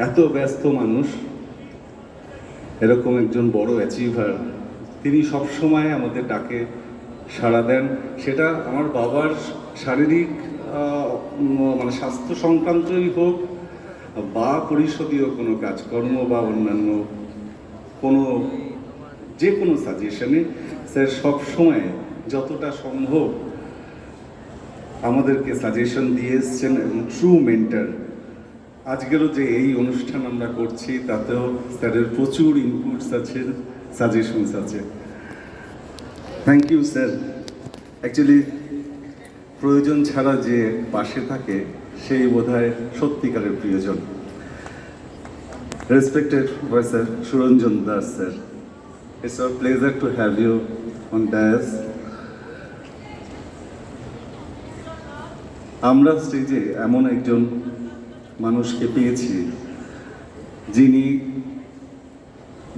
এত ব্যস্ত মানুষ, এরকম একজন বড় অ্যাচিভার, তিনি সবসময় আমাদের ডাকে সাড়া দেন। সেটা আমার বাবার শারীরিক মানে স্বাস্থ্য সংক্রান্তই হোক বা পরিষদীয় কোনো কাজকর্ম বা অন্যান্য কোনো যে কোনো সাজেশনে স্যার সবসময় যতটা সম্ভব আমাদেরকে সাজেশন দিয়ে এসছেন এবং ট্রু মেন্টার। আজকেরও যে এই অনুষ্ঠান আমরা করছি তাতেও স্যারের প্রচুর ইনপুটস আছে, সাজেশনস আছে। Thank you sir. অ্যাকচুয়ালি প্রয়োজন ছাড়া যে পাশে থাকে সেই বোধহয় সত্যিকারের প্রিয়জন। Respected professor Suranjan Das sir, it's a pleasure to have you on dais. আমরা স্টেজে এমন একজন মানুষকে পেয়েছি যিনি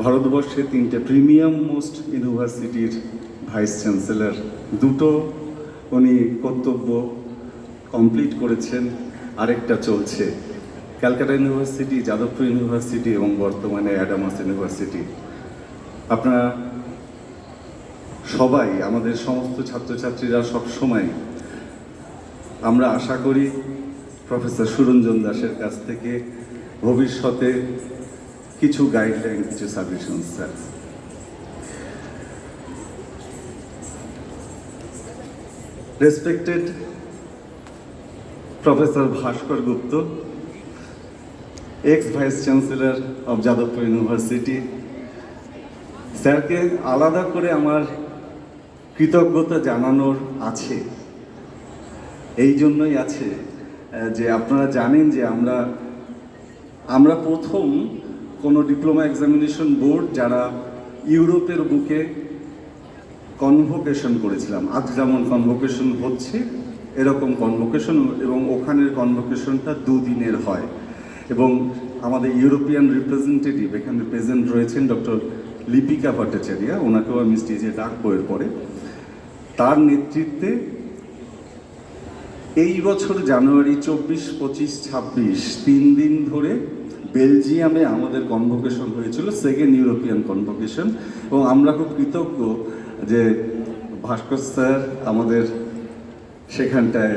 ভারতবর্ষের 3টে প্রিমিয়াম মোস্ট ইউনিভার্সিটির ভাইস চ্যান্সেলর, দুটো উনি কর্তব্য কমপ্লিট করেছেন, আরেকটা চলছে। ক্যালকাটা ইউনিভার্সিটি, যাদবপুর ইউনিভার্সিটি এবং বর্তমানে অ্যাডামাস ইউনিভার্সিটি। আপনারা সবাই, আমাদের সমস্ত ছাত্রছাত্রীরা সবসময় আমরা আশা করি প্রফেসর সুরঞ্জন দাসের কাছ থেকে ভবিষ্যতে কিছু গাইডলাইন, কিছু suggestion sir. Respected professor Bhaskar Gupta, x vice chancellor of Jadavpur university, স্যারকে আলাদা করে আমার কৃতজ্ঞতা জানানোর আছে। এই জন্যই আছে যে আপনারা জানেন যে আমরা প্রথম কোনো ডিপ্লোমা এক্সামিনেশন বোর্ড যারা ইউরোপের বুকে কনভোকেশন করেছিলাম। আজ যেমন কনভোকেশন হচ্ছে এরকম কনভোকেশন, এবং ওখানের কনভোকেশনটা 2 দিনের হয়। এবং আমাদের ইউরোপিয়ান রিপ্রেজেন্টেটিভ এখানে প্রেজেন্ট রয়েছেন ডক্টর লিপিকা ভট্টাচার্য, ওনাকেও আমি স্টেজে ডাকবো এর পরে। তার নেতৃত্বে এই বছর জানুয়ারি 24, 25, 26 3 দিন ধরে বেলজিয়ামে আমাদের কনভোকেশন হয়েছিল, সেকেন্ড ইউরোপিয়ান কনভোকেশন। এবং আমরা খুব কৃতজ্ঞ যে ভাস্কর স্যার আমাদের সেখানটায়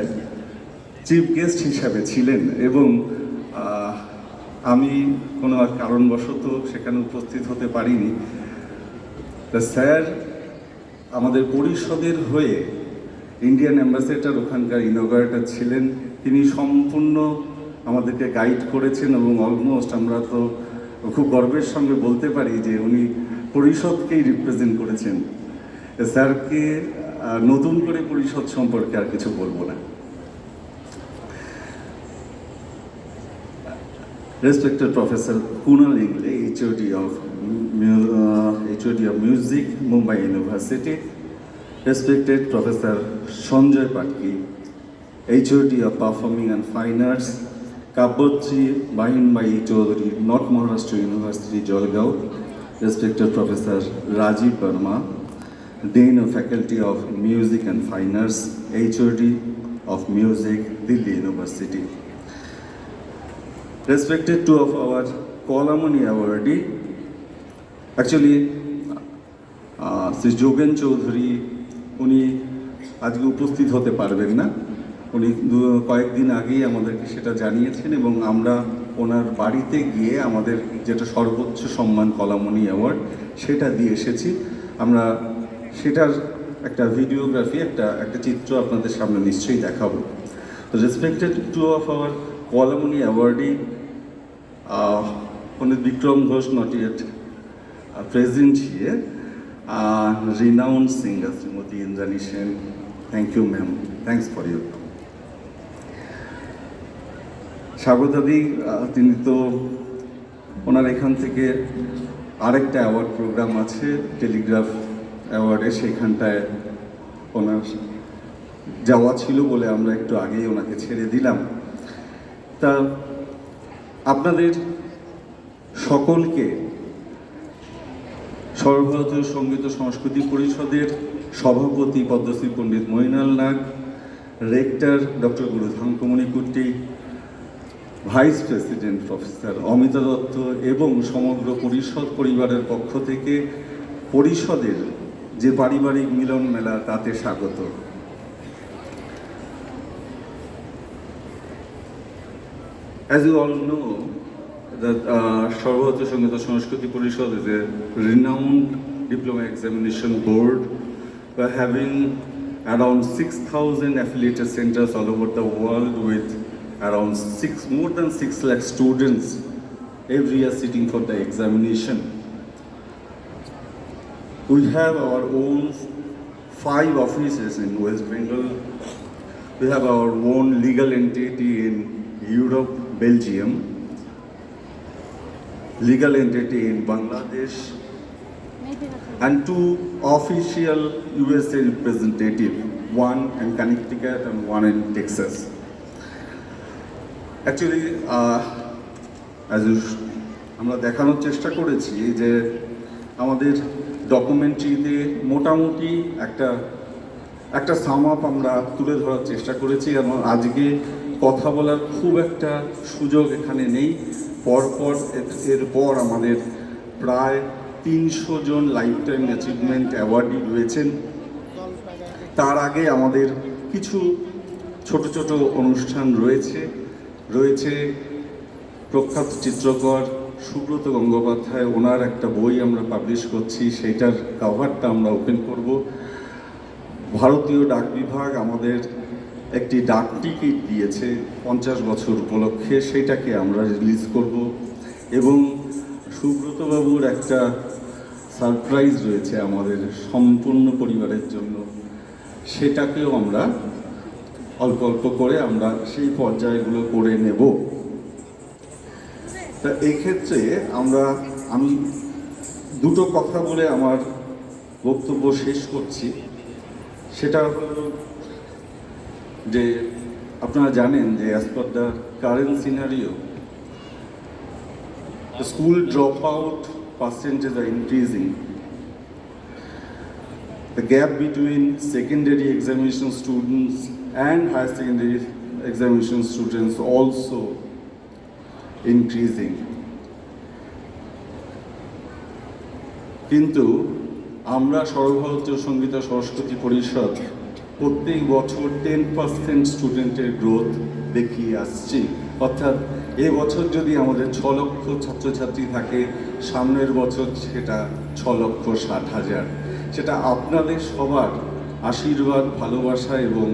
চিফ গেস্ট হিসাবে ছিলেন, এবং আমি কোনো কারণবশত সেখানে উপস্থিত হতে পারিনি। তা স্যার আমাদের পরিষদের হয়ে ইন্ডিয়ান অ্যাম্বাসেডর, ওখানকার ইনোগ্রেটর ছিলেন। তিনি সম্পূর্ণ আমাদেরকে গাইড করেছেন এবং অলমোস্ট আমরা তো খুব গর্বের সঙ্গে বলতে পারি যে উনি পরিষদকেই রিপ্রেজেন্ট করেছেন। স্যারকে নতুন করে পরিষদ সম্পর্কে আর কিছু বলবো না। Respected Professor Kunal Ingle, HOD of Music, Mumbai University. Respected Professor Sanjay Patki, HOD of Performing and Fine Arts, Kabbotri Bahinbai Chaudhary, North Maharashtra University, Jalgaon. Respected Professor Rajiv Verma, Dean of Faculty of Music and Fine Arts, HOD of Music, Delhi University. Respected two of our Kolamani awardee, actually Shri Jogen Chowdhury, উনি আজকে উপস্থিত হতে পারবেন না। উনি কয়েকদিন আগেই আমাদেরকে সেটা জানিয়েছেন, এবং আমরা ওনার বাড়িতে গিয়ে আমাদের যেটা সর্বোচ্চ সম্মান কলামণি অ্যাওয়ার্ড, সেটা দিয়ে এসেছি। আমরা সেটার একটা ভিডিওগ্রাফি, একটা চিত্র আপনাদের সামনে নিশ্চয়ই দেখাবো। তো respected to of our Kalamani awardee, Pandit Vikram Ghosh, not yet present here, renowned singer Srimati Indrani Sen. Thank you, ma'am. Thanks for your come. স্বাগতাদি, তিনি তো ওনার এখান থেকে আরেকটা অ্যাওয়ার্ড প্রোগ্রাম আছে টেলিগ্রাফ অ্যাওয়ার্ডে, সেইখানটায় ওনার যাওয়া ছিল বলে আমরা একটু আগেই ওনাকে ছেড়ে দিলাম। তা আপনাদের সকলকে সর্বভারতীয় সঙ্গীত ও সংস্কৃতি পরিষদের সভাপতি Padma Shri Pandit Mainal Nag, rector doctor Guru Thankamani Kutty, vice president professor Amita Dutta এবং সমগ্র পরিষদ পরিবারের পক্ষ থেকে পরিষদের যে পারিবারিক মিলন মেলা তাতে স্বাগত। As you all know, that Sarvabharatya Sangeeta Sanskriti Parishad is a renowned diploma examination board. We are having around 6,000 affiliated centers all over the world with around more than 6 lakh students every year sitting for the examination. We have our own 5 offices in West Bengal. We have our own legal entity in Europe, Belgium, legal entity in Bangladesh, and 2 official USA representatives, one in Connecticut and one in Texas. Actually, আমরা দেখানোর চেষ্টা করেছি যে আমাদের ডকুমেন্টারিতে মোটামুটি একটা sum up আমরা তুলে ধরার চেষ্টা করেছি, এবং আজকে কথা বলার খুব একটা সুযোগ এখানে নেই। এরপর আমাদের প্রায় 300 জন লাইফ টাইম অ্যাচিভমেন্ট অ্যাওয়ার্ডি রয়েছেন। তার আগে আমাদের কিছু ছোট ছোট অনুষ্ঠান রয়েছে প্রখ্যাত চিত্রকর সুব্রত গঙ্গোপাধ্যায়, ওনার একটা বই আমরা পাবলিশ করছি, সেইটার কভারটা আমরা ওপেন করব। ভারতীয় ডাক বিভাগ আমাদের একটি ডাক টিকিট দিয়েছে 50 বছর উপলক্ষে, সেইটাকে আমরা রিলিজ করব। এবং সুব্রতবাবুর একটা সারপ্রাইজ রয়েছে আমাদের সম্পূর্ণ পরিবারের জন্য, সেটাকেও আমরা অল্প অল্প করে আমরা সেই পর্যায়গুলো করে নেব। তা এক্ষেত্রে আমি দুটো কথা বলে আমার বক্তব্য শেষ করছি। সেটা হলো যে আপনারা জানেন যে as per the current scenario, the school dropout percentage are increasing. The gap between secondary examination students and higher secondary examination students also increasing. কিন্তু আমরা সর্বভারতীয় সঙ্গীতা সরস্বতী পরিষদ প্রত্যেক বছর 10% স্টুডেন্টের গ্রোথ দেখিয়ে আসছি। অর্থাৎ এবছর যদি আমাদের 6 লক্ষ ছাত্রছাত্রী থাকে, সামনের বছর সেটা 6,60,000। সেটা আপনাদের সবার আশীর্বাদ, ভালোবাসা এবং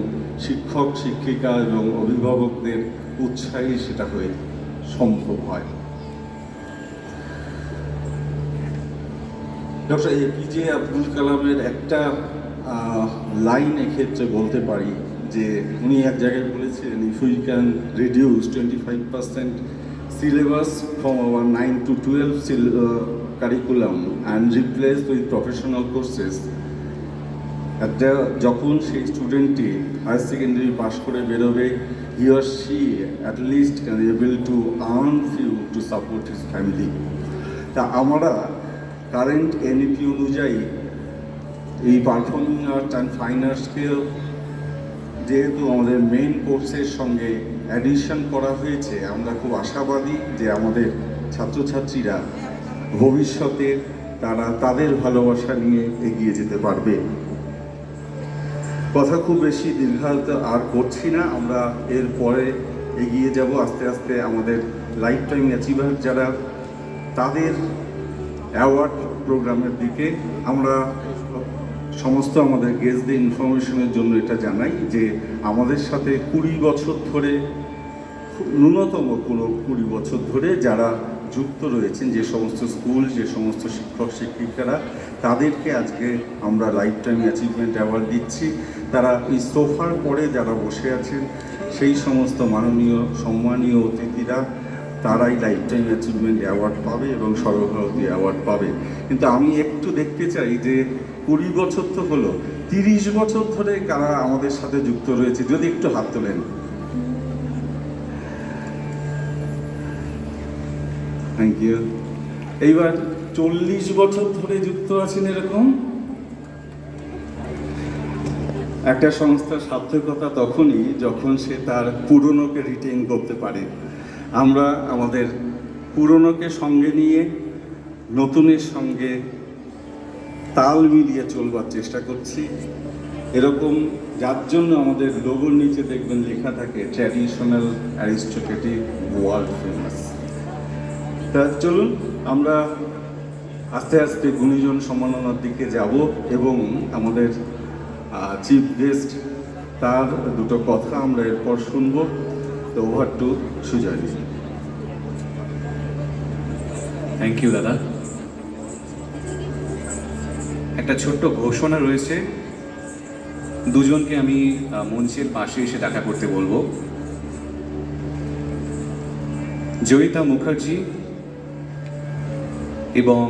শিক্ষক শিক্ষিকা এবং অভিভাবকদের উৎসাহী সেটা হয়ে সম্ভব হয়। ডক্টর এপিজে আব্দুল কালামের একটা লাইন এক্ষেত্রে বলতে পারি যে উনি এক জায়গায় বলেছিলেন, if we can reduce 25% syllabus from our 9 to 12 curriculum and replace with professional courses, যখন সেই স্টুডেন্টটি হায়ার সেকেন্ডারি পাস করে বেরোবে, he or she at least can able to earn few to support his family. তা আমরা current NEP অনুযায়ী এই performing arts and fine আর্টসকেও যেহেতু আমাদের মেইন কোর্সের সঙ্গে অ্যাডিশন করা হয়েছে, আমরা খুব আশাবাদী যে আমাদের ছাত্রছাত্রীরা ভবিষ্যতে তারা তাদের ভালোবাসা নিয়ে এগিয়ে যেতে পারবে। কথা খুব বেশি দীর্ঘায়িত আর করছি না, আমরা এরপরে এগিয়ে যাব আস্তে আস্তে আমাদের লাইফ টাইম অ্যাচিভার যারা, তাদের অ্যাওয়ার্ড প্রোগ্রামের দিকে। আমরা সমস্ত আমাদের গেস্টদের ইনফরমেশনের জন্য এটা জানাই যে আমাদের সাথে 20 বছর ধরে, ন্যূনতম কোনো 20 বছর ধরে যারা যুক্ত রয়েছেন, যে সমস্ত স্কুল, যে সমস্ত শিক্ষক শিক্ষিকারা, তাদেরকে আজকে আমরা লাইফ টাইম অ্যাচিভমেন্ট অ্যাওয়ার্ড দিচ্ছি। তারা এই সোফার পরে যারা বসে আছেন, সেই সমস্ত মাননীয় সম্মানীয় অতিথিরা, তারাই লাইফ টাইম অ্যাচিভমেন্ট অ্যাওয়ার্ড পাবে এবং সর্বভারতীয় অ্যাওয়ার্ড পাবে। কিন্তু আমি একটু দেখতে চাই যে 20 বছর তো হলো, 30 বছর ধরে কারা আমাদের সাথে যুক্ত রয়েছে, যদি একটু হাত তোলেন। Thank you. এইবার 40 বছর ধরে যুক্ত আছেন এরকম একটা সংস্থার সার্থকতা তখনই যখন সে তার পুরনোকে রিটেইন করতে পারে। আমরা আমাদের পুরনোকে সঙ্গে নিয়ে নতুনের সঙ্গে তাল মিলিয়ে চলবার চেষ্টা করছি। এরকম যার জন্য আমাদের লোগোর নিচে দেখবেন লেখা থাকে ট্র্যাডিশনাল অ্যারিস্টোক্রেটিক ওয়ার্ল্ড ফেমাস। তা চলুন আমরা আস্তে আস্তে গুণীজন সম্মাননার দিকে যাব এবং আমাদের চিফ গেস্ট তার দুটো কথা আমরা এরপর শুনবো। তো over to Sujoy. Thank you দাদা। একটা ছোট্ট ঘোষণা রয়েছে, দুজনকে আমি মঞ্চের পাশে এসে দেখা করতে বলবো। জয়িতা মুখার্জি এবং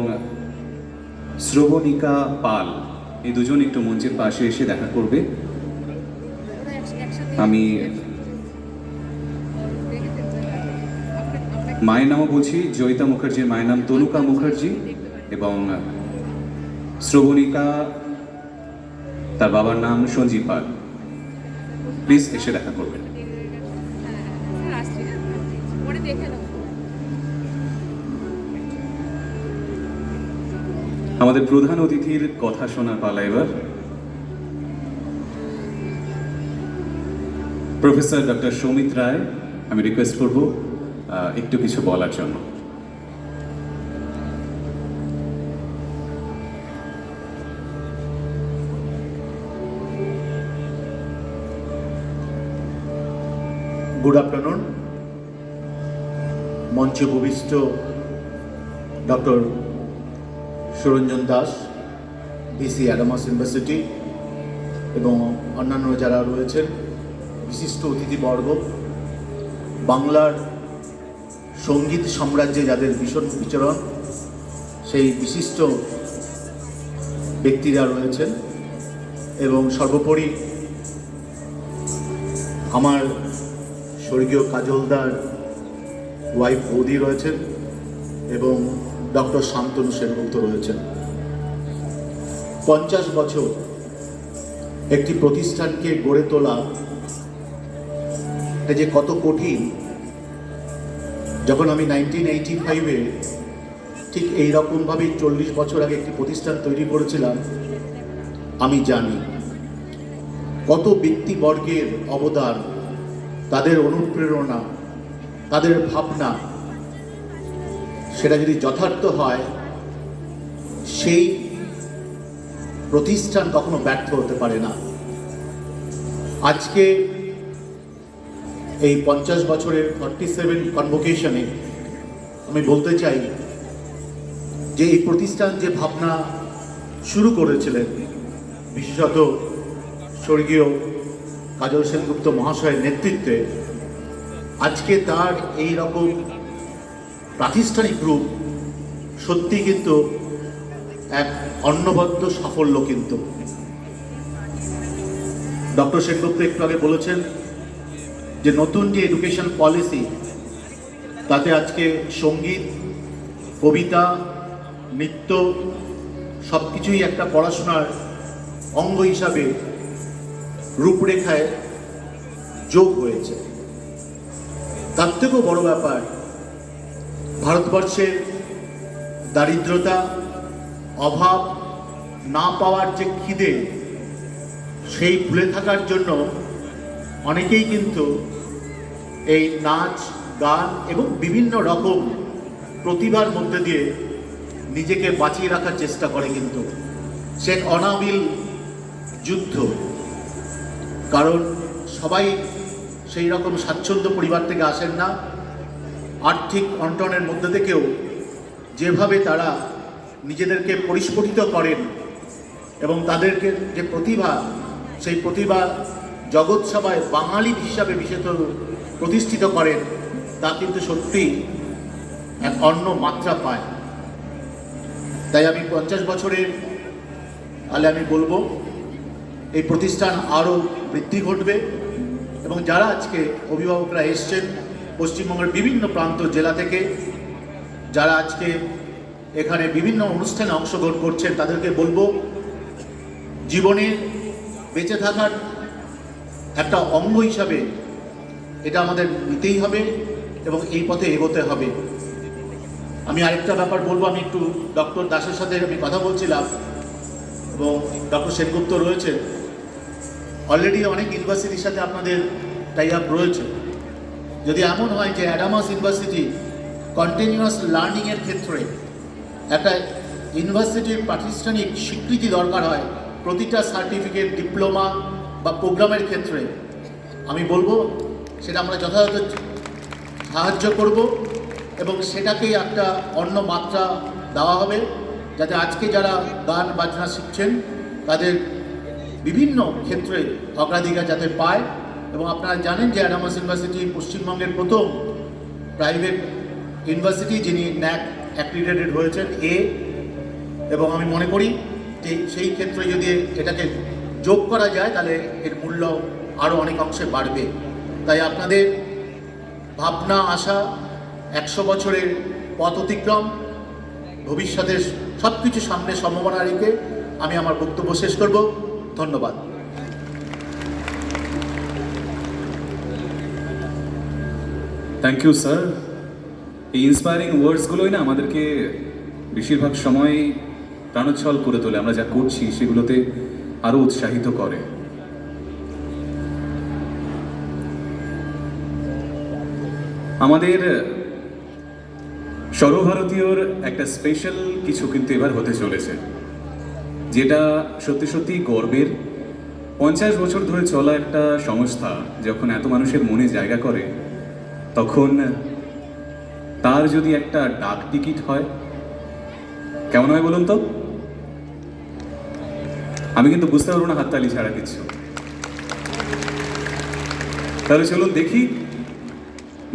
শ্রবণিকা পাল, এই দুজন একটু মঞ্চের পাশে এসে দেখা করবে। আমি মায়ের নামও বলছি, জয়িতা মুখার্জির মায়ের নাম তনুকা মুখার্জি এবং শ্রবণিকা তার বাবার নাম সঞ্জীব পাল। প্লিজ এসে দেখা করবেন। আমাদের প্রধান অতিথির কথা শোনার পালা এবার। প্রফেসর ডক্টর সৌমিত রায়, আমি রিকোয়েস্ট করব একটু কিছু বলার জন্য। Good afternoon. মঞ্চে উপবিষ্ট doctor Suranjan Das, VC Adamas university, এবং অন্যান্য যারা রয়েছেন, বিশিষ্ট অতিথিবর্গ, বাংলার সঙ্গীত সাম্রাজ্যে যাদের ভীষণ বিচরণ সেই বিশিষ্ট ব্যক্তিরা রয়েছেন, এবং সর্বোপরি আমার স্বর্গীয় কাজলদার ওয়াইফ বৌদি রয়েছেন এবং ডক্টর শান্তনু সেনগুপ্ত রয়েছেন। 50 বছর একটি প্রতিষ্ঠানকে গড়ে তোলা এটা যে কত কঠিন, যখন আমি 1985-এ ঠিক এইরকমভাবেই 40 বছর আগে একটি প্রতিষ্ঠান তৈরি করেছিলাম, আমি জানি কত ব্যক্তিবর্গের অবদান, তাদের অনুপ্রেরণা, তাদের ভাবনা, সেটা যদি যথার্থ হয় সেই প্রতিষ্ঠান কখনো ব্যর্থ হতে পারে না। আজকে এই 50 বছরের 47 কনভোকেশনে আমি বলতে চাই যে এই প্রতিষ্ঠান যে ভাবনা শুরু করেছিলেন বিশেষত স্বর্গীয় কাজল সেনগুপ্ত মহাশয়ের নেতৃত্বে, আজকে তার এই রকম প্রাতিষ্ঠানিক রূপ সত্যি কিন্তু এক অনবদ্য সাফল্য। কিন্তু ডক্টর সেনগুপ্ত একটু আগে বলেছেন যে নতুন যে এডুকেশন পলিসি, তাতে আজকে সঙ্গীত, কবিতা, নৃত্য সব কিছুই একটা পড়াশোনার অঙ্গ হিসাবে রূপরেখায় যোগ হয়েছে। তার থেকেও বড় ব্যাপার, ভারতবর্ষের দারিদ্রতা, অভাব, না পাওয়ার যে খিদে, সেই ভুলে থাকার জন্য অনেকেই কিন্তু এই নাচ, গান এবং বিভিন্ন রকম প্রতিভার মধ্যে দিয়ে নিজেকে বাঁচিয়ে রাখার চেষ্টা করে। কিন্তু সে এক অনাবিল যুদ্ধ, কারণ সবাই সেই রকম স্বাচ্ছন্দ্য পরিবার থেকে আসেন না। আর্থিক অনটনের মধ্যে থেকেও যেভাবে তারা নিজেদেরকে পরিস্ফুটিত করেন এবং তাদেরকে যে প্রতিভা, সেই প্রতিভা জগৎ সভায় বাঙালি হিসাবে বিশেষত প্রতিষ্ঠিত করেন, তা কিন্তু সত্যি এক অন্য মাত্রা পায়। তাই আমি 50 বছরের তাহলে আমি বলবো এই প্রতিষ্ঠান আরও বৃদ্ধি ঘটবে, এবং যারা আজকে অভিভাবকরা এসছেন পশ্চিমবঙ্গের বিভিন্ন প্রান্ত জেলা থেকে, যারা আজকে এখানে বিভিন্ন অনুষ্ঠানে অংশগ্রহণ করছেন, তাদেরকে বলবো জীবনে বেঁচে থাকার একটা অঙ্গ হিসাবে এটা আমাদের নিতেই হবে, এবং এই পথে এগোতে হবে। আমি আরেকটা ব্যাপার বলবো, আমি একটু ডক্টর দাসের সাথে আমি কথা বলছিলাম এবং ডক্টর সেনগুপ্ত রয়েছে। অলরেডি অনেক ইউনিভার্সিটির সাথে আপনাদের টাই আপ রয়েছে। যদি এমন হয় যে অ্যাডামাস ইউনিভার্সিটি কন্টিনিউয়াস লার্নিংয়ের ক্ষেত্রে একটা ইউনিভার্সিটির প্রাতিষ্ঠানিক স্বীকৃতি দরকার হয় প্রতিটা সার্টিফিকেট, ডিপ্লোমা বা প্রোগ্রামের ক্ষেত্রে, আমি বলবো সেটা আমরা যথাযথ সাহায্য করব এবং সেটাকেই একটা অন্য মাত্রা দেওয়া হবে, যাতে আজকে যারা গান বাজনা শিখছেন তাদের বিভিন্ন ক্ষেত্রে অগ্রাধিকার যাতে পায়। এবং আপনারা জানেন যে অ্যাডামাস ইউনিভার্সিটি পশ্চিমবঙ্গের প্রথম প্রাইভেট ইউনিভার্সিটি যিনি ন্যাক অ্যাক্রিডিটেড হয়েছেন এবং আমি মনে করি যে সেই ক্ষেত্রে যদি এটাকে যোগ করা যায় তাহলে এর মূল্য আরও অনেক অংশে বাড়বে। তাই আপনাদের ভাবনা, আশা, 100 বছরের পথ অতিক্রম, ভবিষ্যতের সব কিছু সামনে সম্ভাবনা রেখে আমি আমার বক্তব্য শেষ করব। ধন্যবাদ। Thank you sir. এই ইন্সপায়ারিং ওয়ার্ডসগুলোই না আমাদেরকে বেশিরভাগ সময় প্রাণোচ্ছল করে তোলে, আমরা যা করছি সেগুলোতে আরও উৎসাহিত করে। আমাদের সর্বভারতীয়র একটা স্পেশাল কিছু কিন্তু এবার হতে চলেছে, যেটা সত্যি সত্যি গর্বের। 50 বছর ধরে চলা একটা সংস্থা যখন এত মানুষের মনে জায়গা করে, তখন তার যদি একটা ডাক টিকিট হয়, কেমন হয় বলুন তো? আমি কিন্তু বুঝতে পারবো না হাততালি ছাড়া কিছু। তাহলে চলুন দেখি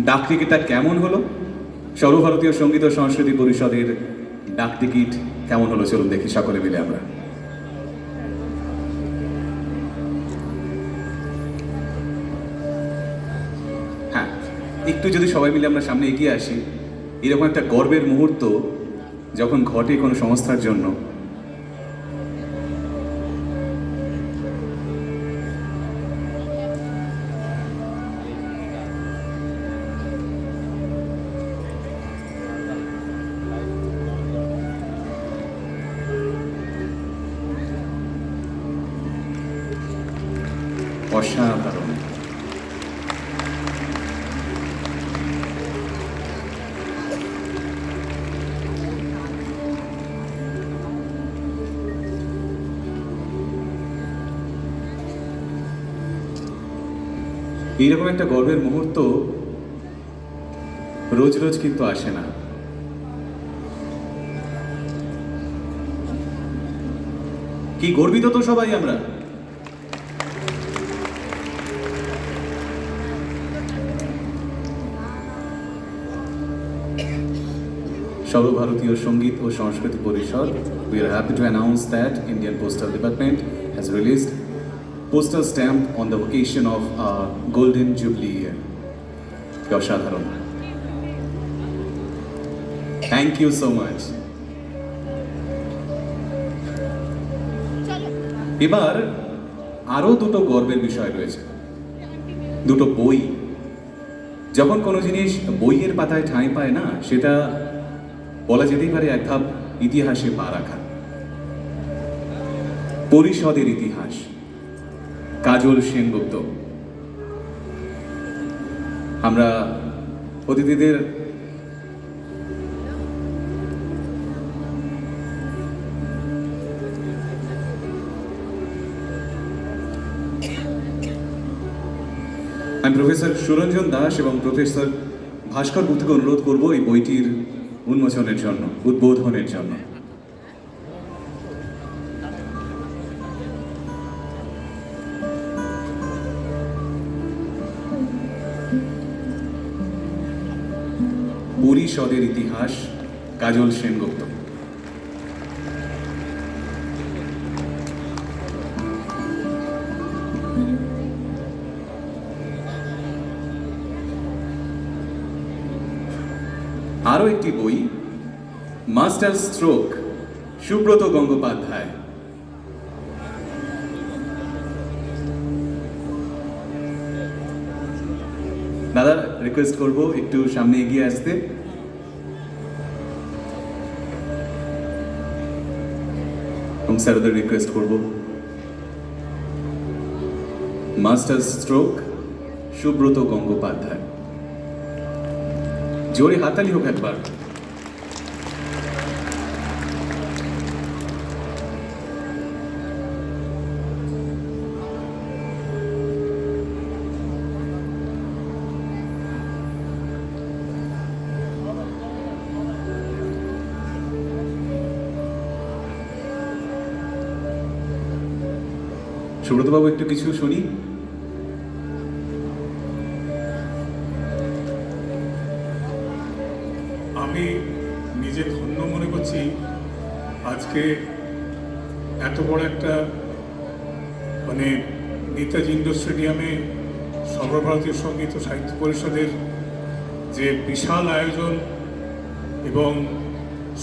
ডাক টিকিটটা কেমন হলো। সর্বভারতীয় সঙ্গীত ও সংস্কৃতি পরিষদের ডাক টিকিট কেমন হলো, চলুন দেখি সকলে মিলে আমরা। হ্যাঁ, একটু যদি সবাই মিলে আমরা সামনে এগিয়ে আসি। এরকম একটা গর্বের মুহূর্ত যখন ঘটে কোনো সংস্থার জন্য, অসাধারণ। এইরকম একটা গর্বের মুহূর্ত রোজ রোজ কিন্তু আসে না। কি গর্বিত তো সবাই আমরা। সর্বভারতীয় সঙ্গীত ও সংস্কৃতি পরিষদ, we are happy to announce that Indian Postal Department has released postal stamp on the occasion of our Golden Jubilee year. অসাধারণ। Thank you so much. এবার আরো দুটো গর্বের বিষয় রয়েছে, দুটো বই। যখন কোনো জিনিস বইয়ের পাতায় ঠাঁই পায় না, সেটা বলা যেতেই পারে এক ধাপ ইতিহাসে পা রাখা। পরিষদের ইতিহাস, কাজল সেনগুপ্ত। আমরা অতিথিদের আমি প্রফেসর সুরঞ্জন দাস এবং প্রফেসর ভাস্কর গুপ্তকে অনুরোধ করব এই বইটির উন্মোচনের জন্য, উদ্বোধনের জন্য। পরিষদের ইতিহাস, কাজল সেনগুপ্ত। আরও একটি বই, মাস্টার স্ট্রোক, সুব্রত গঙ্গোপাধ্যায়। দাদা রিকোয়েস্ট করব একটু সামনে এগিয়ে আসতে। এবং স্যারদের রিকোয়েস্ট করব মাস্টার স্ট্রোক সুব্রত গঙ্গোপাধ্যায়। জোরে হাতালি হোক একবার। সুব্রতবাবু একটু কিছু শুনি। আমি নিজে ধন্য মনে করছি আজকে এত বড় একটা মানে নেতাজি ইন্ডোর স্টেডিয়ামে সর্বভারতীয় সঙ্গীত ও সাহিত্য পরিষদের যে বিশাল আয়োজন এবং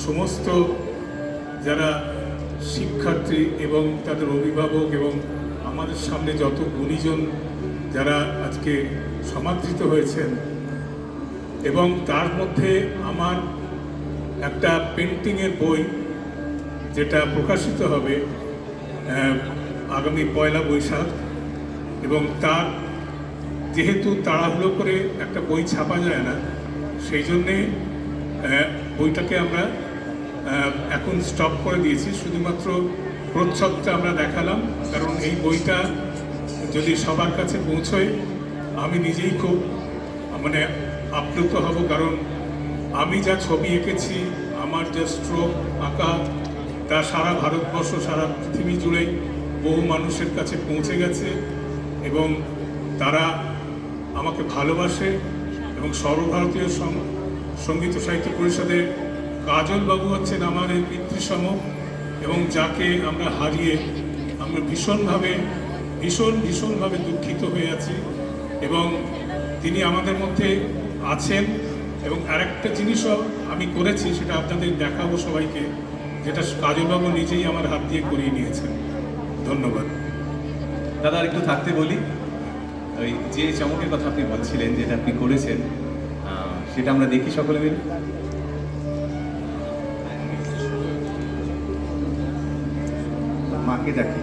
সমস্ত যারা শিক্ষার্থী এবং তাদের অভিভাবক এবং আমাদের সামনে যত গুণীজন যারা আজকে সমাদৃত হয়েছেন, এবং তার মধ্যে আমার একটা পেন্টিংয়ের বই যেটা প্রকাশিত হবে আগামী 1 বৈশাখ, এবং তার যেহেতু তাড়াহুড়ো করে একটা বই ছাপা যায় না, সেই জন্যে বইটাকে আমরা এখন স্টপ করে দিয়েছি। শুধুমাত্র প্রচ্ছদটা আমরা দেখালাম, কারণ এই বইটা যদি সবার কাছে পৌঁছয় আমি নিজেই খুব মানে আপ্লুত হব, কারণ আমি যা ছবি এঁকেছি, আমার যা স্ট্রোক আঁকা, তা সারা ভারতবর্ষ সারা পৃথিবী জুড়ে বহু মানুষের কাছে পৌঁছে গেছে এবং তারা আমাকে ভালোবাসে। এবং সর্বভারতীয় সঙ্গীত ও সাহিত্য পরিষদের কাজলবাবু হচ্ছেন আমার এই পিতৃসম, এবং যাকে আমরা হারিয়ে আমরা ভীষণভাবে দুঃখিত হয়ে আছি, এবং তিনি আমাদের মধ্যে আছেন। এবং আরেকটা জিনিসও আমি করেছি, সেটা আপনাদের দেখাবো সবাইকে, যেটা কাজলবাবু নিজেই আমার হাত দিয়ে করিয়ে নিয়েছেন। ধন্যবাদ দাদা। আর একটু থাকতে বলি, ওই যে চমকের কথা আপনি বলছিলেন যেটা আপনি করেছেন, সেটা আমরা দেখি সকলে মিলে। মাকে দেখি।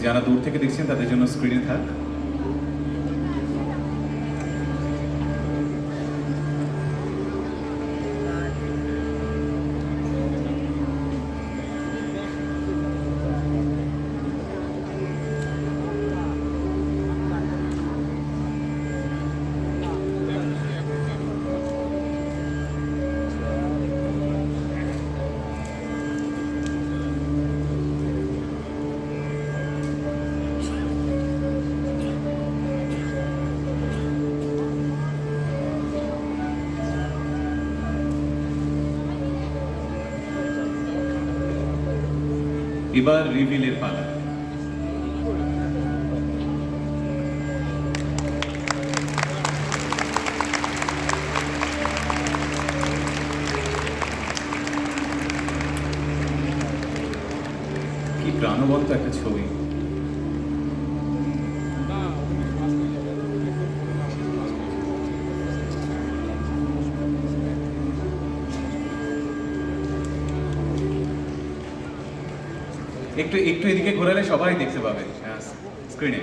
যারা দূর থেকে দেখছেন তাদের জন্য স্ক্রিনে থাক। এবার রিভিলের পালা। কি প্রাণবন্ত একটা ছবি। একটু একটু এদিকে ঘোরালে সবাই দেখতে পাবে স্ক্রিনে।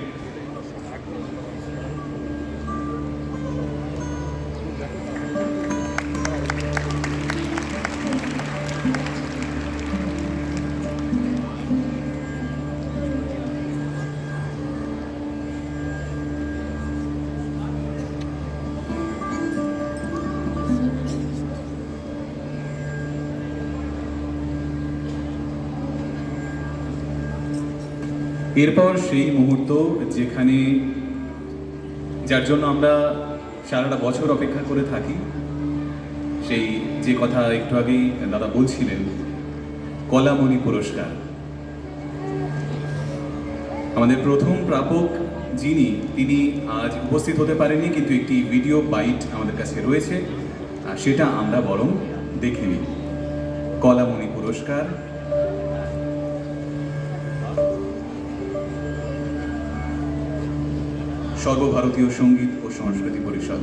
এরপর সেই মুহূর্ত যেখানে যার জন্য আমরা সারাটা বছর অপেক্ষা করে থাকি, সেই যে কথা একটু আগেই দাদা বলছিলেন, কলামণি পুরস্কার। আমাদের প্রথম প্রাপক যিনি, তিনি আজ উপস্থিত হতে পারেননি, কিন্তু একটি ভিডিও বাইট আমাদের কাছে রয়েছে, আর সেটা আমরা বরং দেখে নিই। কলামণি পুরস্কার সর্বভারতীয় সঙ্গীত ও সংস্কৃতি পরিষদ।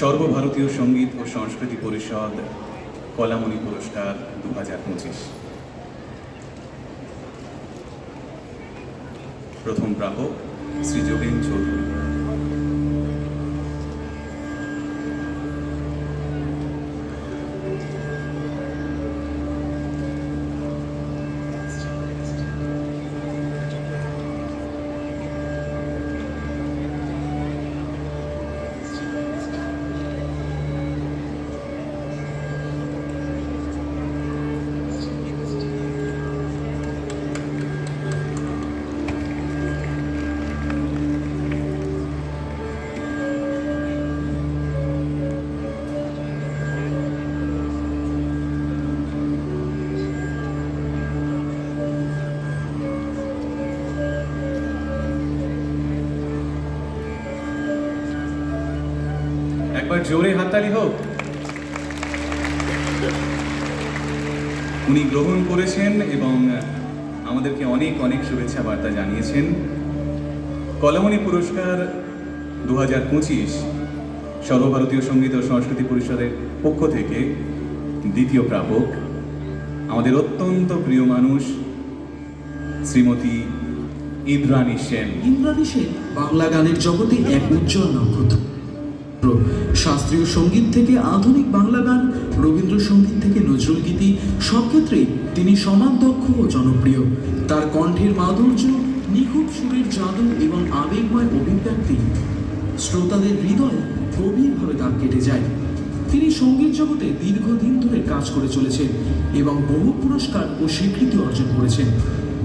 সর্বভারতীয় সঙ্গীত ও সংস্কৃতি পরিষদ কলামণি পুরস্কার 2025। প্রথম প্রাপক শ্রী যোগেন চৌধুরী। একবার জোরে হাততালি হোক। উনি গ্রহণ করেছেন এবং আমাদেরকে অনেক অনেক শুভেচ্ছা বার্তা জানিয়েছেন। কলামণি পুরস্কার 2025 সর্বভারতীয় সঙ্গীত ও সংস্কৃতি পরিষদের পক্ষ থেকে দ্বিতীয় প্রাপক আমাদের অত্যন্ত প্রিয় মানুষ শ্রীমতী ইন্দ্রাণী সেন। ইন্দ্রাণী সেন বাংলা গানের জগতে এক উজ্জ্বল নক্ষত্র। শাস্ত্রীয় সঙ্গীত থেকে আধুনিক বাংলা গান, রবীন্দ্রসঙ্গীত থেকে নজরুল গীতি, সব ক্ষেত্রেই তিনি সমান দক্ষ ও জনপ্রিয়। তার কণ্ঠের মাধুর্য, নিখুঁত সুরের জাদু এবং আবেগময় অভিব্যক্তি শ্রোতাদের হৃদয়ে গভীরভাবে দাগ কেটে যায়। তিনি সঙ্গীত জগতে দীর্ঘদিন ধরে কাজ করে চলেছেন এবং বহু পুরস্কার ও স্বীকৃতি অর্জন করেছেন।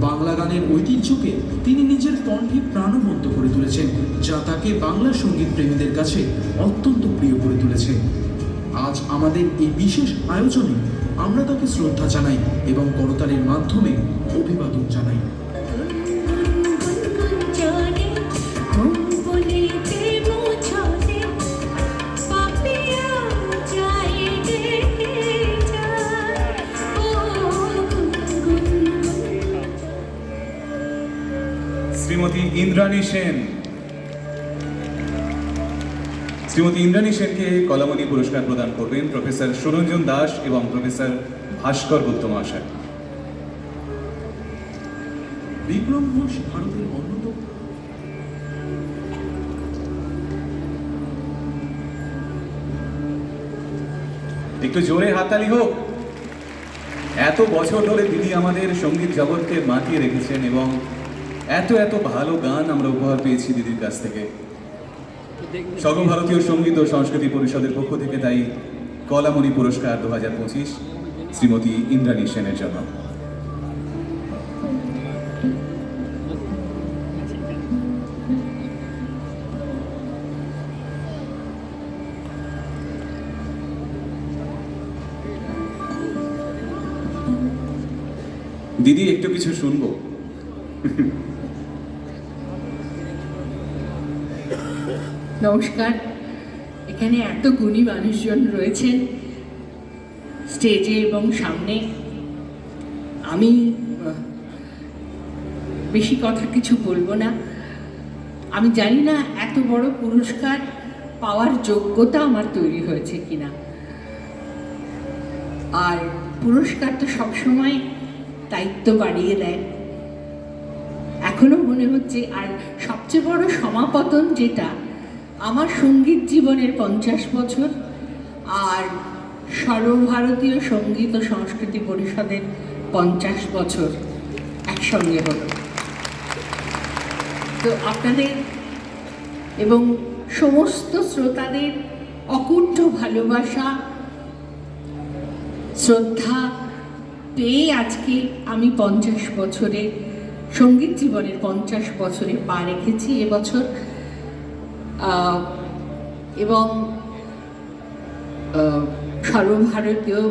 বাংলা গানের ঐতিহ্যকে তিনি নিজের কণ্ঠে প্রাণবন্ত করে তুলেছেন, যা তাকে বাংলা সঙ্গীত প্রেমীদের কাছে অত্যন্ত প্রিয় করে তুলেছে। আজ আমাদের এই বিশেষ আয়োজনে আমরা তাকে শ্রদ্ধা জানাই এবং করতালির মাধ্যমে অভিবাদন জানাই। শ্রীমতী ইন্দ্রাণী সেন। শ্রীমতী ইন্দ্রাণী সেনকে কলামণি পুরস্কার প্রদান করবেন প্রফেসর সুরঞ্জন দাস এবং প্রফেসর ভাস্কর গুপ্ত মহাশয়। বিক্রম ঘোষ ভারতের অন্যতম একটু জোরে হাততালি হোক। এত বছর ধরে দিদি আমাদের সঙ্গীত জগৎকে মাতিয়ে রেখেছেন এবং এত এত ভালো গান আমরা উপহার পেয়েছি দিদির কাছ থেকে। সর্বভারতীয় সঙ্গীত ও সংস্কৃতি পরিষদের পক্ষ থেকে তাই কলামণি পুরস্কার 2025 শ্রীমতী ইন্দ্রাণী সেনের জন্য। দিদি একটু কিছু শুনবো। নমস্কার। এখানে এত গুণী মানুষজন রয়েছেন স্টেজে এবং সামনে। আমি বেশি কথা কিছু বলবো না। আমি জানি না এত বড় পুরস্কার পাওয়ার যোগ্যতা আমার তৈরি হয়েছে কিনা। আর পুরস্কার তো সবসময় দায়িত্ব বাড়িয়ে দেয়, এখনো মনে হচ্ছে। আর সবচেয়ে বড় সমাপতন যেটা, আমার সঙ্গীত জীবনের 50 বছর আর সর্বভারতীয় সঙ্গীত ও সংস্কৃতি পরিষদের 50 বছর একসঙ্গে হলো। তো আপনাদের এবং সমস্ত শ্রোতাদের অকুণ্ঠ ভালোবাসা, শ্রদ্ধা পেয়ে আজকে আমি 50 বছরে, সঙ্গীত জীবনের 50 বছরে পা রেখেছি এবছর। এবং সর্বভারতীয়